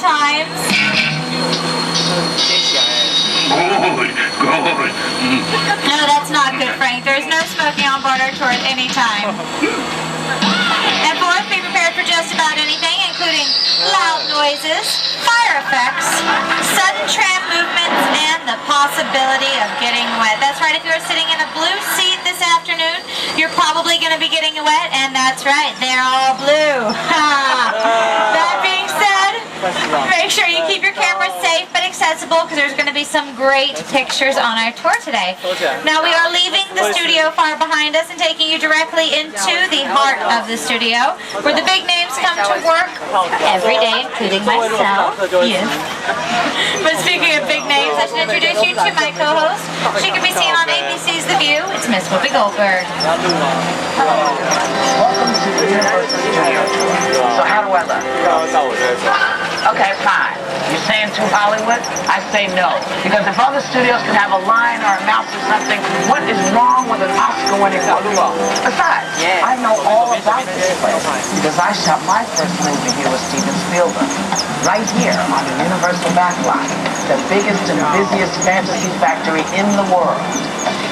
times. Good. No, that's not good, Frank. There's no smoking on board our tour at any time. And fourth, be prepared for just about anything, including loud noises, fire effects, sudden tram movements, and the possibility of getting wet. That's right, if you're sitting in a blue seat this afternoon, you're probably going to be getting wet, and that's right, they're all blue. That being said, make sure you keep your camera safe but accessible, because there's going to be some great pictures on our tour today. Now we are leaving the studio far behind us and taking you directly into the heart of the studio, where the big names come to work every day, including myself. Yes. But speaking of big names, I should introduce you to my co-host. She can be seen on ABC's The View. It's Miss Whoopi Goldberg. Welcome to the Universal Studio Tour. So how do I look? Okay, fine. You're saying to Hollywood? I say no. Because if other studios can have a line or a mouse or something, what is wrong with an Oscar-winning movie? Besides, I know all about this place because I shot my first movie here with Steven Spielberg. Right here on the Universal backlot, the biggest and busiest fantasy factory in the world.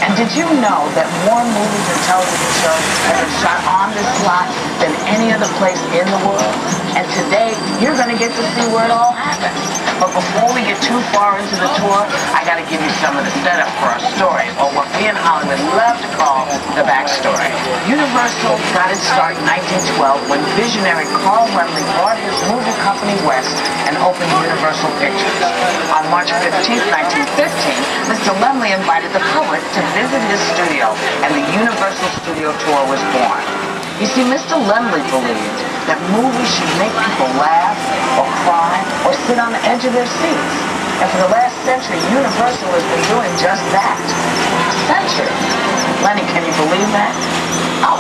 And did you know that more movies and television shows have been shot on this lot than any other place in the world? And today, you're going to get to see where it all happened. But before we get too far into the tour, I got to give you some of the setup for our story, or what we in Hollywood love to call the backstory. Universal got its start in 1912 when visionary Carl Laemmle brought his movie company west and opened Universal Pictures. On March 15, 1915, Mr. Laemmle invited the public to visit his studio, and the Universal Studio Tour was born. You see, Mr. Laemmle believed that movies should make people laugh, or cry, or sit on the edge of their seats. And for the last century, Universal has been doing just that. A century. Lenny, can you believe that? Oh,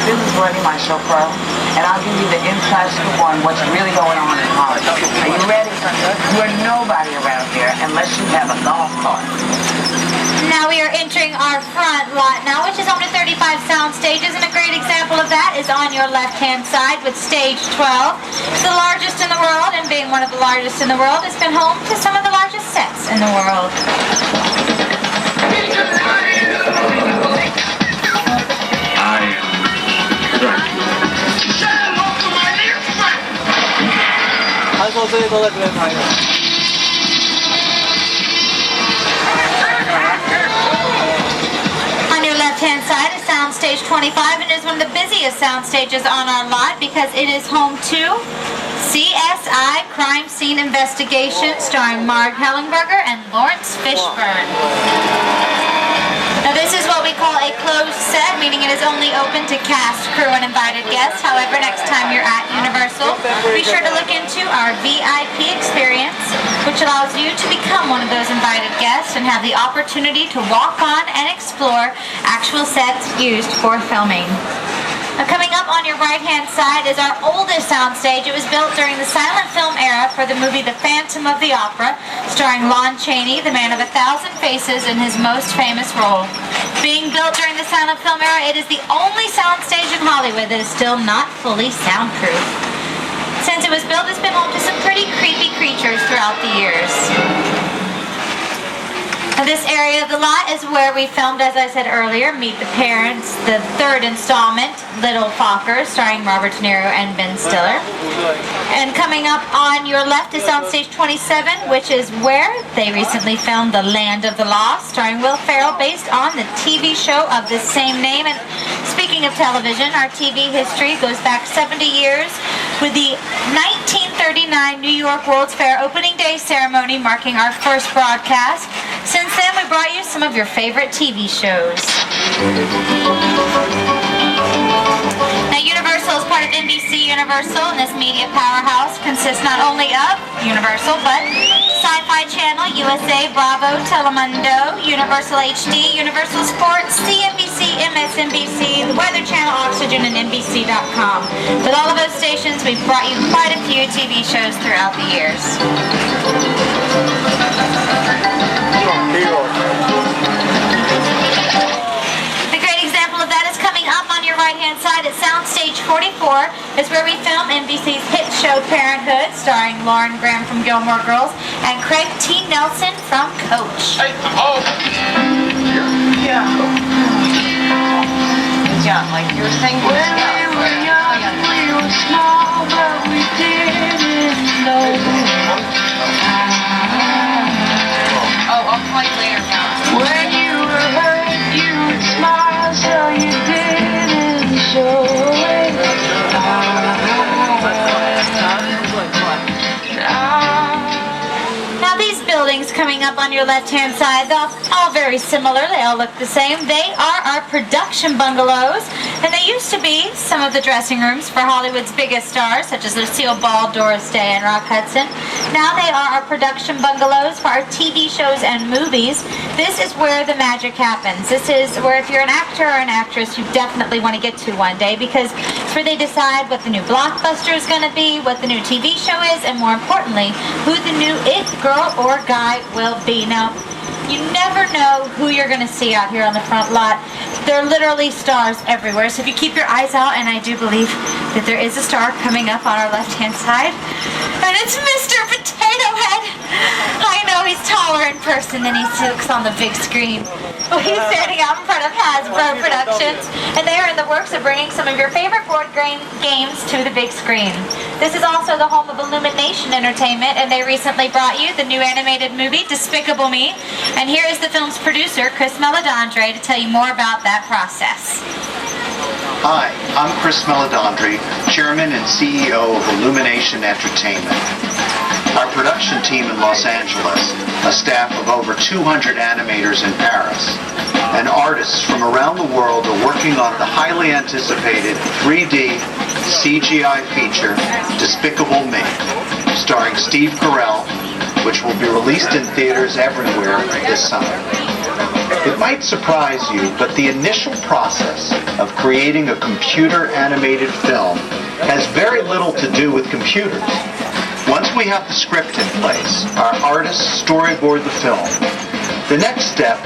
this is Lenny, my chauffeur, and I'll give you the inside scoop on what's really going on in Hollywood. Are you ready? You are nobody around here unless you have a golf cart. Now we are entering our front lot now, which is home to 35 sound stages, and a great example of that is on your left-hand side with stage 12. It's the largest in the world, and being one of the largest in the world, it's been home to some of the largest sets in the world. On your left-hand side is Soundstage 25, and it is one of the busiest sound stages on our lot because it is home to CSI Crime Scene Investigation, starring Marg Hellenberger and Lawrence Fishburne. Now this is what we call a closed set, meaning it is only open to cast, crew, and invited guests. However, next time you're at Universal, be sure to look into our VIP experience, which allows you to become one of those invited guests and have the opportunity to walk on and explore actual sets used for filming. Now, coming up on your right-hand side is our oldest soundstage. It was built during the silent film era for the movie The Phantom of the Opera, starring Lon Chaney, the man of 1,000 faces, in his most famous role. Being built during the silent film era, it is the only soundstage in Hollywood that is still not fully soundproof. Since it was built, it's been home to some pretty creepy creatures throughout the years. Now, this area of the lot is where we filmed, as I said earlier, Meet the Parents, the third installment, Little Fockers, starring Robert De Niro and Ben Stiller. And coming up on your left is Soundstage 27, which is where they recently filmed The Land of the Lost, starring Will Ferrell, based on the TV show of the same name. And speaking of television, our TV history goes back 70 years with the 1939 New York World's Fair opening day ceremony marking our first broadcast. Since then, we brought you some of your favorite TV shows. Now, Universal is part of NBC Universal, and this media powerhouse consists not only of Universal, but Sci-Fi Channel, USA, Bravo, Telemundo, Universal HD, Universal Sports, CNBC, MSNBC, the Weather Channel, Oxygen, and NBC.com. With all of those stations, we've brought you quite a few TV shows throughout the years. The great example of that is coming up on your right-hand side at Soundstage 44, is where we film NBC's hit show Parenthood, starring Lauren Graham from Gilmore Girls, and Craig T. Nelson from Coach. Hey, oh! Yeah. Young, like you were saying. When we were young, we were small, but we didn't know. Oh, I'll call you later, John. When you were hurt, you would smile, so you didn't show it. Now these buildings coming up on your left-hand side, they're all very similar. They all look the same. They are our production bungalows, and they used to be some of the dressing rooms for Hollywood's biggest stars, such as Lucille Ball, Doris Day, and Rock Hudson. Now they are our production bungalows for our TV shows and movies. This is where the magic happens. This is where, if you're an actor or an actress, you definitely want to get to one day, because it's where they decide what the new blockbuster is going to be, what the new TV show is, and more importantly, who the new it girl or guy will be. Now, you never know who you're going to see out here on the front lot. There are literally stars everywhere, so if you keep your eyes out, and I do believe that there is a star coming up on our left-hand side, and it's Mr. Potato Head. I know he's taller in person than he looks on the big screen. Well, he's standing out in front of Hasbro Productions, and they are in the works of bringing some of your favorite board games to the big screen. This is also the home of Illumination Entertainment, and they recently brought you the new animated movie, Despicable Me. And here is the film's producer, Chris Meledandri, to tell you more about that process. Hi, I'm Chris Meledandri, Chairman and CEO of Illumination Entertainment. Our production team in Los Angeles, a staff of over 200 animators in Paris, and artists from around the world are working on the highly anticipated 3D CGI feature, Despicable Me, starring Steve Carell, which will be released in theaters everywhere this summer. It might surprise you, but the initial process of creating a computer-animated film has very little to do with computers. Once we have the script in place, our artists storyboard the film. The next step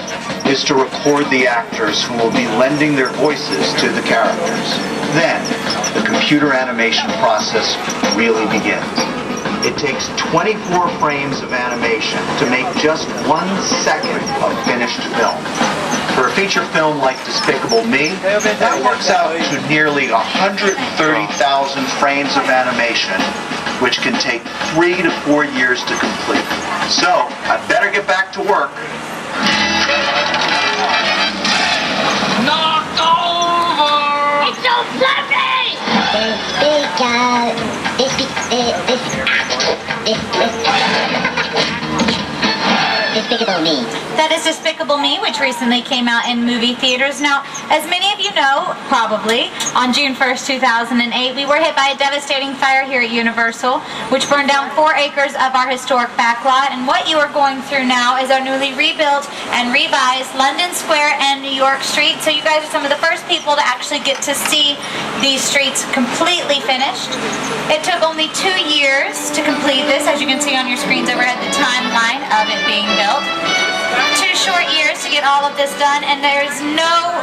is to record the actors who will be lending their voices to the characters. Then, the computer animation process really begins. It takes 24 frames of animation to make just 1 second of finished film. For a feature film like Despicable Me, that works out to nearly 130,000 frames of animation, which can take 3 to 4 years to complete. So, I better get back to work. Knock over! It's so fluffy! Despicable Me. That is Despicable Me, which recently came out in movie theaters. Now, as many of you know, probably, on June 1st, 2008, we were hit by a devastating fire here at Universal, which burned down 4 acres of our historic backlot. And what you are going through now is our newly rebuilt and revised London Square and New York Street. So you guys are some of the first people to actually get to see these streets completely finished. It took only 2 years to complete this, as you can see on your screens overhead, the timeline of it being built. 2 short years to get all of this done, and there's no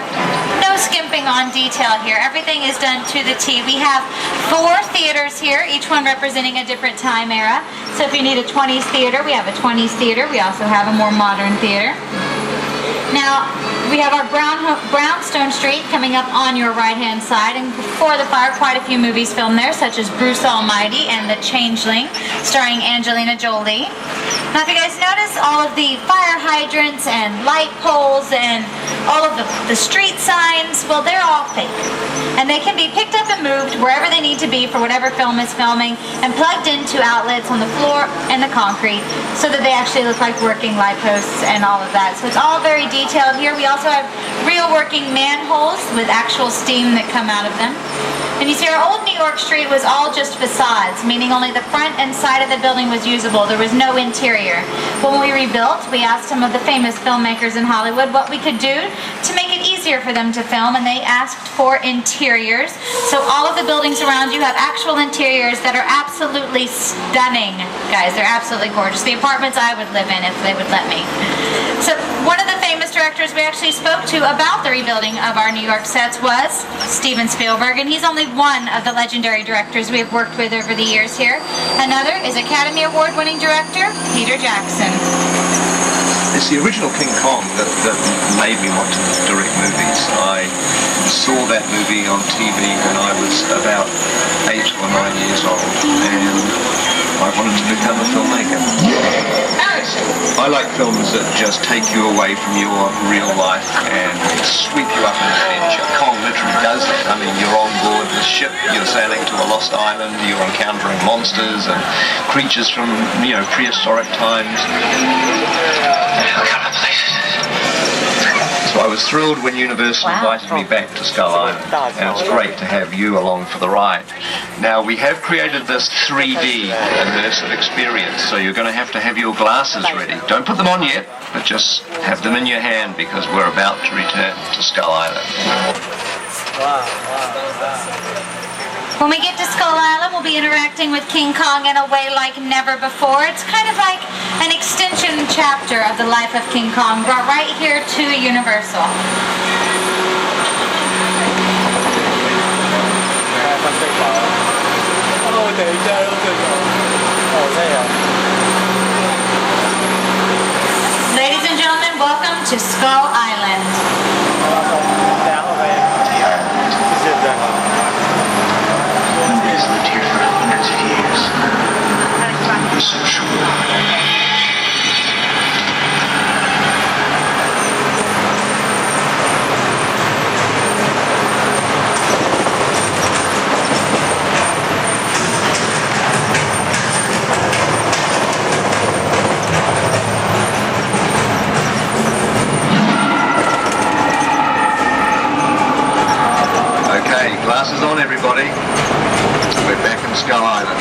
skimping on detail here. Everything is done to the T. We have 4 theaters here, each one representing a different time era. So if you need a 20s theater, we have a 20s theater. We also have a more modern theater. Now, we have our Brownstone Street coming up on your right-hand side, and before the fire, quite a few movies filmed there, such as Bruce Almighty and The Changeling, starring Angelina Jolie. Now, if you guys notice, all of the fire hydrants and light poles and all of the street signs, well, they're all fake. And they can be picked up and moved wherever they need to be for whatever film is filming, and plugged into outlets on the floor and the concrete so that they actually look like working light posts and all of that. So it's all very detailed here. We also have real working manholes with actual steam that come out of them. And you see, our old New York Street was all just facades, meaning only the front and side of the building was usable. There was no interior. But when we rebuilt, we asked some of the famous filmmakers in Hollywood what we could do to make it easier easier for them to film, and they asked for interiors. So all of the buildings around you have actual interiors that are absolutely stunning, guys. They're absolutely gorgeous. The apartments I would live in if they would let me. So one of the famous directors we actually spoke to about the rebuilding of our New York sets was Steven Spielberg, and he's only one of the legendary directors we have worked with over the years here. Another is Academy Award-winning director Peter Jackson. It's the original King Kong that made me want to direct movies. I saw that movie on TV when I was about 8 or 9 years old, and I wanted to become a filmmaker. I like films that just take you away from your real life and sweep you up in adventure. Kong literally does that. I mean, you're on board the ship, you're sailing to a lost island, you're encountering monsters and creatures from, prehistoric times. So I was thrilled when Universal invited me back to Skull Island, and it's great to have you along for the ride. Now, we have created this 3D immersive experience, so you're going to have your glasses ready. Don't put them on yet, but just have them in your hand because we're about to return to Skull Island. When we get to Skull Island, we'll be interacting with King Kong in a way like never before. It's kind of like an extension chapter of the life of King Kong brought right here to Universal. Ladies and gentlemen, welcome to Skull Island. He's lived here for hundreds of years. I'm so sure. Okay, glasses on, everybody. We're back in Skull Island.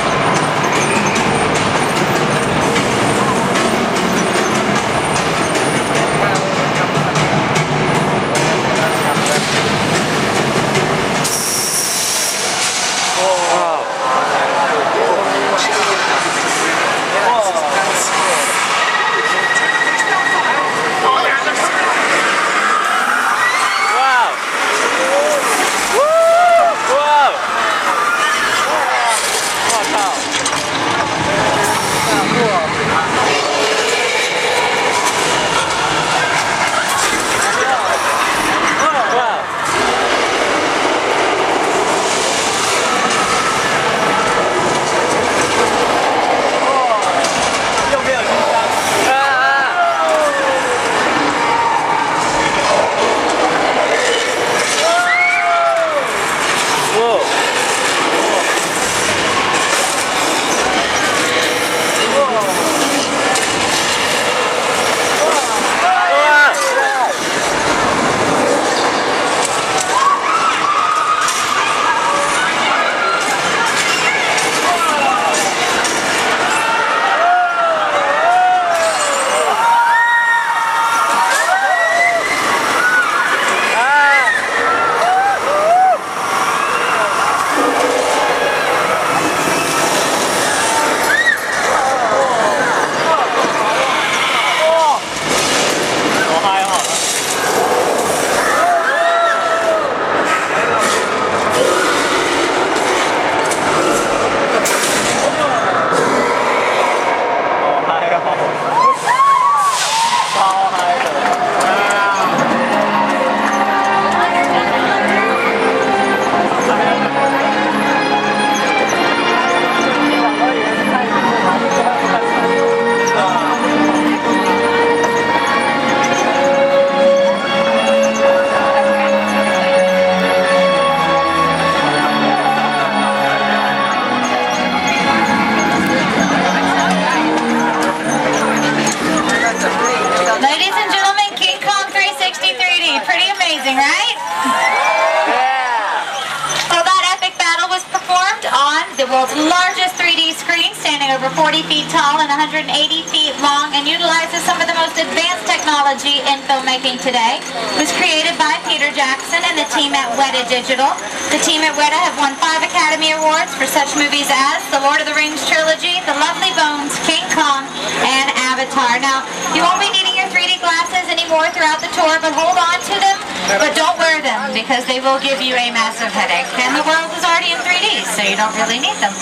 the world's largest 3D screen, standing standing over 40 feet tall and 180 feet long and utilizes some of the most advanced technology in filmmaking today. It was created by Peter Jackson and the team at Weta Digital. The team at Weta have won 5 Academy Awards for such movies as The Lord of the Rings trilogy, The Lovely Bones, King Kong, and Avatar. Now, you won't be needing your 3D glasses anymore throughout the tour, but hold on to them, but don't wear them because they will give you a massive headache. And the world is already in 3D, so you don't really need them.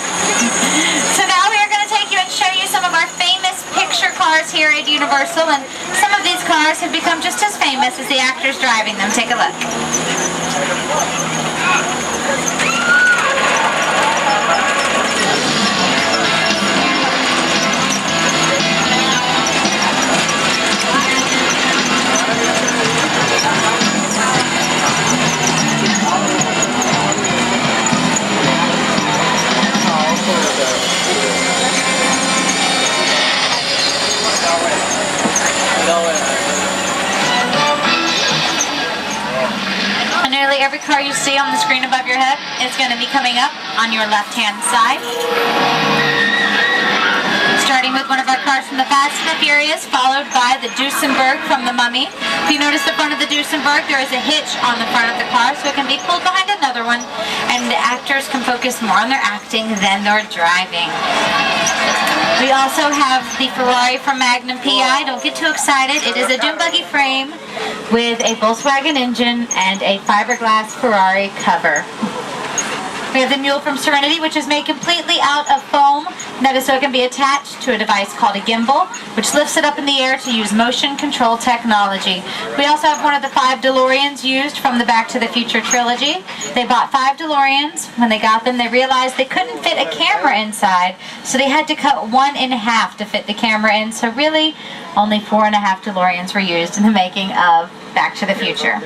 So now we are going to take you and show you some of our famous picture cars here at Universal, and some of these cars have become just as famous as the actors driving them. Take a look. Nearly every car you see on the screen above your head is going to be coming up on your left-hand side. Starting with one of our cars from the Fast and the Furious, followed by the Duesenberg from the Mummy. If you notice the front of the Duesenberg, there is a hitch on the front of the car, so it can be pulled behind another one, and the actors can focus more on their acting than their driving. We also have the Ferrari from Magnum PI. Don't get too excited. It is a dune buggy frame with a Volkswagen engine and a fiberglass Ferrari cover. We have the Mule from Serenity, which is made completely out of foam. That is so it can be attached to a device called a gimbal, which lifts it up in the air to use motion control technology. We also have one of the 5 DeLoreans used from the Back to the Future trilogy. They bought 5 DeLoreans. When they got them, they realized they couldn't fit a camera inside, so they had to cut one in half to fit the camera in. So really, only 4.5 DeLoreans were used in the making of Back to the Future.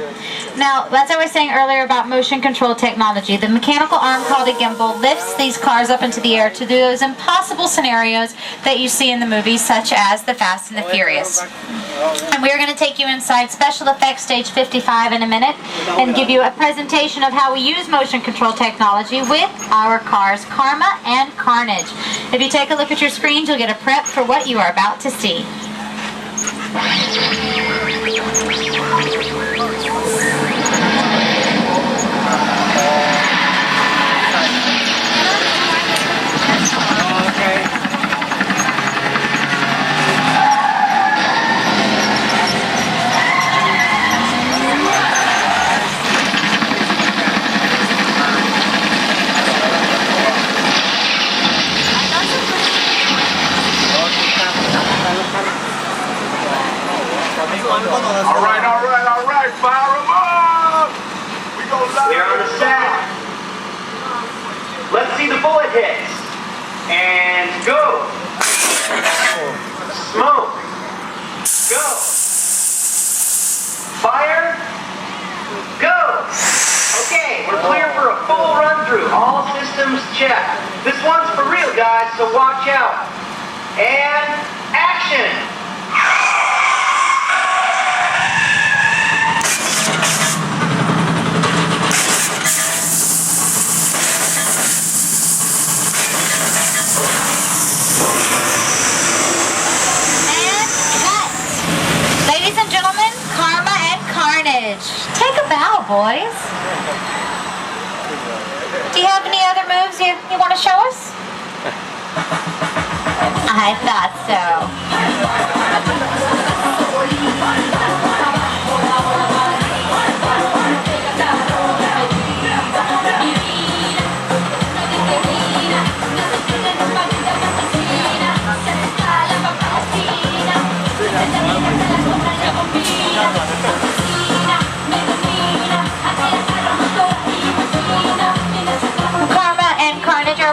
Now, as I was saying earlier about motion control technology, the mechanical arm called a gimbal lifts these cars up into the air to do those impossible scenarios that you see in the movies, such as The Fast and the Furious. And we are going to take you inside Special Effects Stage 55 in a minute and give you a presentation of how we use motion control technology with our cars, Karma and Carnage. If you take a look at your screens, you'll get a prep for what you are about to see. All right, fire them up! We're on the set. Let's see the bullet hits. And go. Smoke. Go. Fire. Go. Okay, we're clear for a full run through. All systems checked. This one's for real, guys, so watch out. And action. Take a bow, boys. Do you have any other moves you want to show us? I thought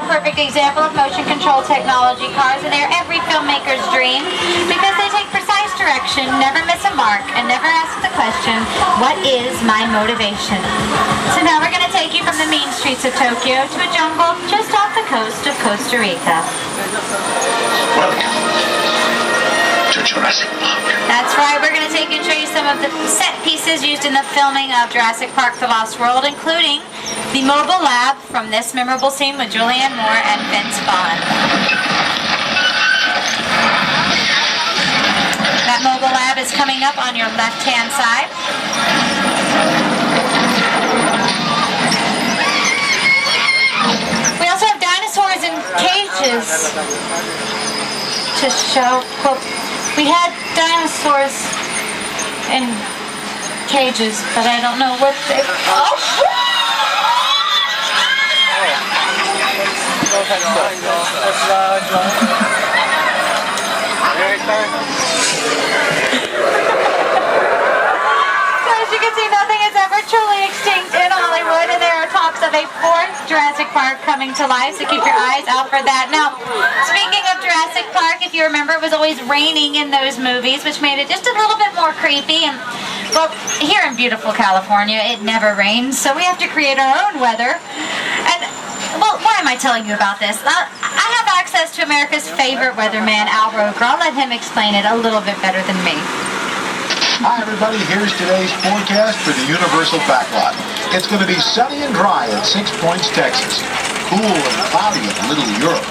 perfect example of motion control technology cars, and they're every filmmaker's dream because they take precise direction, never miss a mark, and never ask the question, what is my motivation? So now we're going to take you from the mean streets of Tokyo to a jungle just off the coast of Costa Rica. Welcome to Jurassic Park. That's right, we're going to take you and show you some of the set pieces used in the filming of Jurassic Park: The Lost World, including the mobile lab from this memorable scene with Julianne Moore and Vince Vaughn. coming up on your left-hand side. We also have dinosaurs in cages to show. Well, we had dinosaurs in cages, but I don't know what they... Oh! So as you can see, nothing is ever truly extinct in Hollywood, and there are talks of a fourth Jurassic Park coming to life, so keep your eyes out for that. Now, speaking of Jurassic Park, if you remember, it was always raining in those movies, which made it just a little bit more creepy. And well, here in beautiful California, it never rains, so we have to create our own weather. And well, why am I telling you about this? I have access to America's favorite weatherman, Al Roker. I'll let him explain it a little bit better than me. Hi everybody, here's today's forecast for the Universal Backlot. It's going to be sunny and dry at 6 Points, Texas. Cool and cloudy in Little Europe.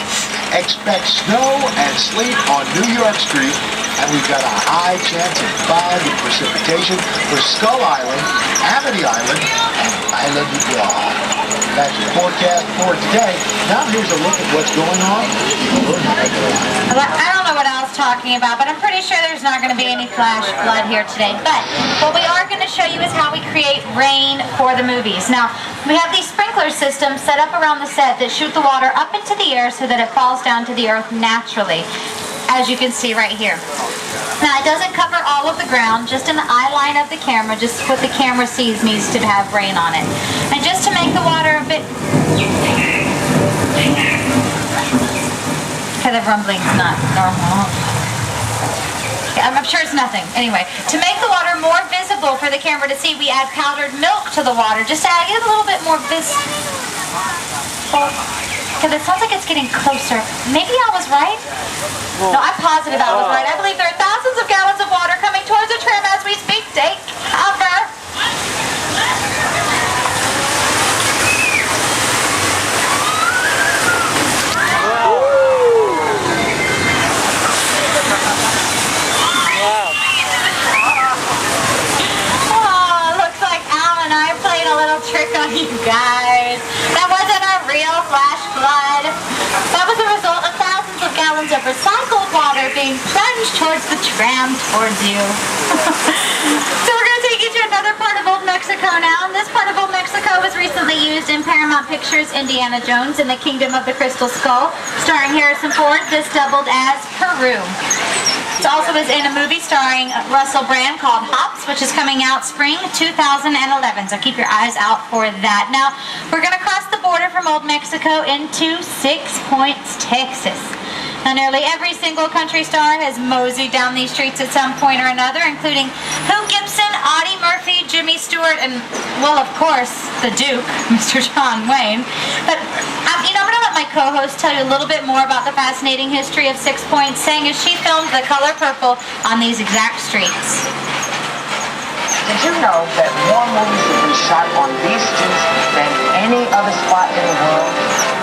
Expect snow and sleet on New York Street, and we've got a high chance of fog and precipitation for Skull Island, Amity Island, and Isla de Blanc. That's your forecast for today. Now here's a look at what's going on. I don't know what I was talking about, but I'm pretty sure there's not going to be any flash flood here today. But what we are going to show you is how we create rain for the movies. Now, we have these sprinkler systems set up around the set that shoot the water up into the air so that it falls down to the earth naturally, as you can see right here. Now, it doesn't cover all of the ground, just in the eye line of the camera, just what the camera sees needs to have rain on it. And just to make the water a bit... Okay, the rumbling's not normal. I'm sure it's nothing. Anyway, to make the water more visible for the camera to see, we add powdered milk to the water, just to add it a little bit more visible. Because it sounds like it's getting closer. Maybe I was right? No, I'm positive I was right. I believe there are thousands of gallons of water coming towards the trim as we speak. Take cover. Oh, looks like Al and I played a little trick on you guys. That wasn't a real flash flood. That was a result of thousands of gallons of recycled water being plunged towards the tram towards you. So we're going to take you to another part of Old Mexico now. And this part of Old Mexico was recently used in Paramount Pictures' Indiana Jones and the Kingdom of the Crystal Skull, starring Harrison Ford. This doubled as Peru. It also is in a movie starring Russell Brand called Hops, which is coming out spring 2011. So keep your eyes out for that. Now, we're going to cross the border from Old Mexico into 6 Points, Texas. Now, nearly every single country star has moseyed down these streets at some point or another, including Hoot Gibson, Audie Murphy, Jimmy Stewart, and, well, of course, the Duke, Mr. John Wayne. But, I'm going to let my co-host tell you a little bit more about the fascinating history of 6 Points, saying as she filmed The Color Purple on these exact streets. Did you know that more movies have been shot on these streets than any other spot in the world?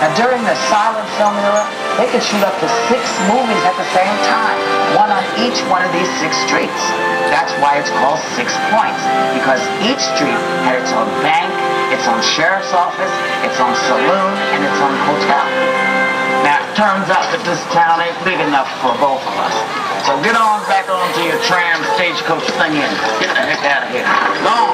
Now, during the silent film era, they could shoot up to 6 movies at the same time, one on each one of these 6 streets. That's why it's called 6 Points, because each street had its own bank, its own sheriff's office, its own saloon, and its own hotel. Now, it turns out that this town ain't big enough for both of us. So get on back onto your tram stagecoach thing and get the heck out of here. Long.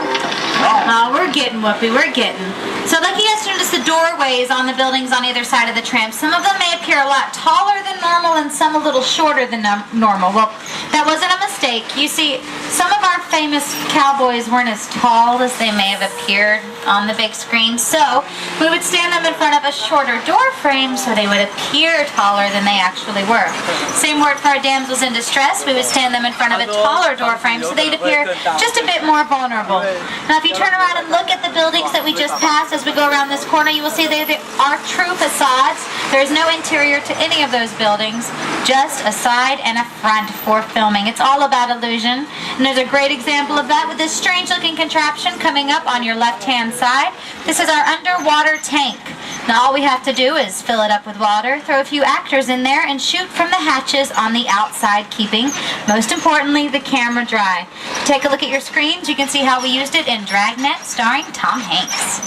Oh, we're getting, Whoopi, we're getting. So like you guys notice the doorways on the buildings on either side of the tram. Some of them may appear a lot taller than normal and some a little shorter than normal. Well, that wasn't a mistake. You see, some of our famous cowboys weren't as tall as they may have appeared on the big screen. So we would stand them in front of a shorter door frame so they would appear taller than they actually were. Same word for our damsels in distress. We would stand them in front of a taller door frame so they'd appear just a bit more vulnerable. Now, if you turn around and look at the buildings that we just passed as we go around this corner, you will see they are true facades. There is no interior to any of those buildings, just a side and a front for filming. It's all about illusion. And there's a great example of that with this strange looking contraption coming up on your left-hand side. This is our underwater tank. Now all we have to do is fill it up with water, throw a few actors in there, and shoot from the hatches on the outside, keeping, most importantly, the camera dry. Take a look at your screens. You can see how we used it in Dragnet, starring Tom Hanks.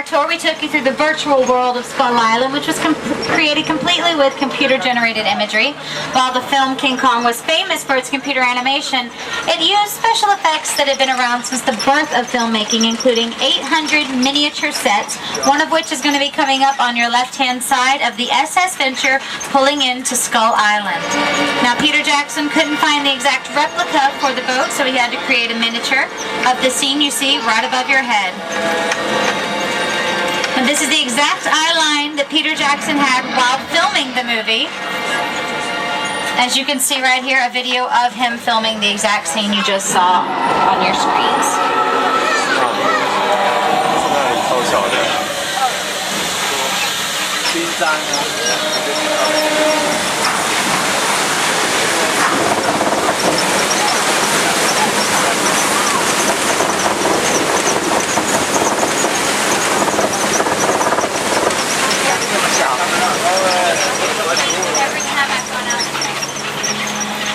Tour, we took you through the virtual world of Skull Island, which was created completely with computer-generated imagery. While the film King Kong was famous for its computer animation, it used special effects that had been around since the birth of filmmaking, including 800 miniature sets, one of which is going to be coming up on your left-hand side of the SS Venture pulling into Skull Island. Now, Peter Jackson couldn't find the exact replica for the boat, so he had to create a miniature of the scene you see right above your head. And this is the exact eye line that Peter Jackson had while filming the movie. As you can see right here, a video of him filming the exact scene you just saw on your screens.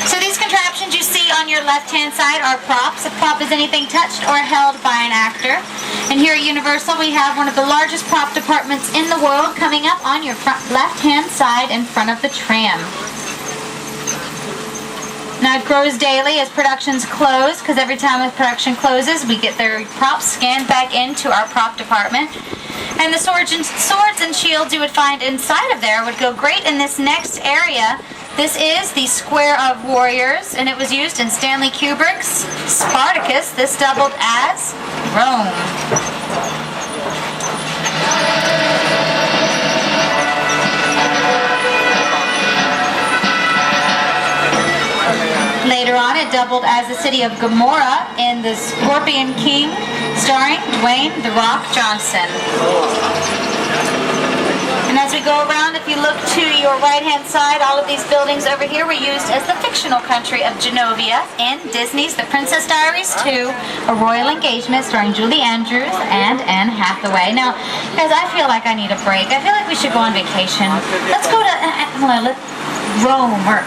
So these contraptions you see on your left-hand side are props. A prop is anything touched or held by an actor. And here at Universal, we have one of the largest prop departments in the world coming up on your left-hand side in front of the tram. Now it grows daily as productions close, because every time a production closes, we get their props scanned back into our prop department. And the swords and shields you would find inside of there would go great in this next area. This is the Square of Warriors, and it was used in Stanley Kubrick's Spartacus. This doubled as Rome. Later on, it doubled as the city of Gomorrah in The Scorpion King, starring Dwayne "The Rock" Johnson. And as we go around, if you look to your right-hand side, all of these buildings over here were used as the fictional country of Genovia in Disney's The Princess Diaries 2, A Royal Engagement, starring Julie Andrews and Anne Hathaway. Now, guys, I feel like I need a break. I feel like we should go on vacation. Let's go to Rome or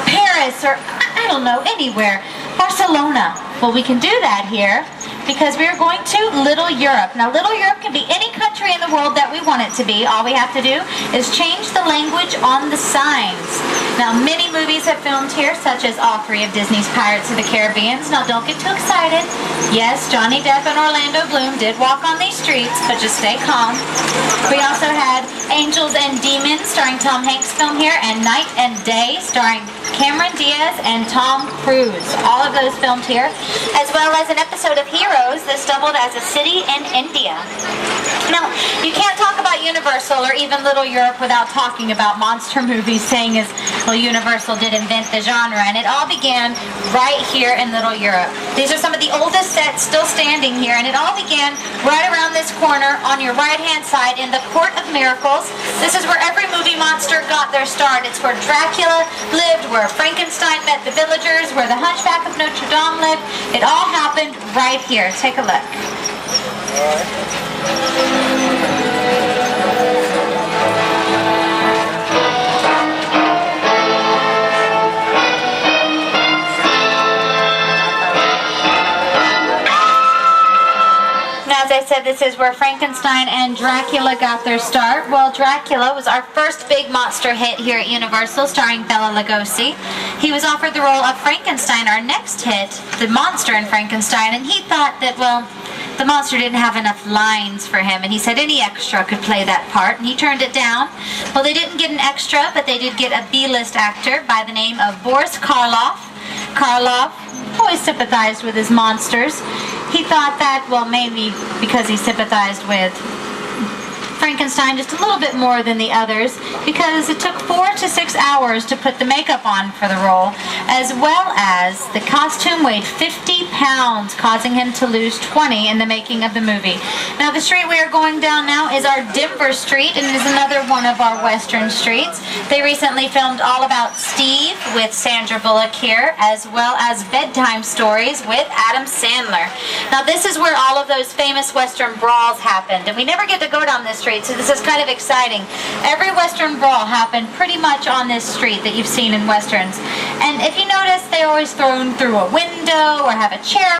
Paris or, I don't know, anywhere. Barcelona. Well, we can do that here because we are going to Little Europe. Now, Little Europe can be any country in the world that we want it to be. All we have to do is change the language on the signs. Now, many movies have filmed here, such as all three of Disney's Pirates of the Caribbean. Now, don't get too excited. Yes, Johnny Depp and Orlando Bloom did walk on these streets, but just stay calm. We also had Angels and Demons, starring Tom Hanks, film here, and Night and Day, starring Cameron Diaz and Tom Cruise. All of those filmed here, as well as an episode of Heroes. This doubled as a city in India. Now, you can't talk about Universal or even Little Europe without talking about monster movies, saying as, well, Universal did invent the genre, and it all began right here in Little Europe. These are some of the oldest sets still standing here, and it all began right around this corner on your right-hand side in the Court of Miracles. This is where every movie monster got their start. It's where Dracula lived, where Frankenstein met the villagers, where the Hunchback of Notre Dame lived. It all happened right here. Take a look. As I said, this is where Frankenstein and Dracula got their start. Well, Dracula was our first big monster hit here at Universal, starring Bela Lugosi. He was offered the role of Frankenstein, our next hit, the monster in Frankenstein, and he thought that, well, the monster didn't have enough lines for him, and he said any extra could play that part, and he turned it down. Well, they didn't get an extra, but they did get a B-list actor by the name of Boris Karloff. Karloff always sympathized with his monsters. He thought that, well, maybe because he sympathized with Frankenstein just a little bit more than the others because it took 4 to 6 hours to put the makeup on for the role, as well as the costume weighed 50 pounds, causing him to lose 20 in the making of the movie. Now the street we are going down now is our Denver Street, and is another one of our Western streets. They recently filmed All About Steve with Sandra Bullock here, as well as Bedtime Stories with Adam Sandler. Now this is where all of those famous Western brawls happened, and we never get to go down this street, so this is kind of exciting. Every Western brawl happened pretty much on this street that you've seen in Westerns. And if you notice, they're always thrown through a window or have a chair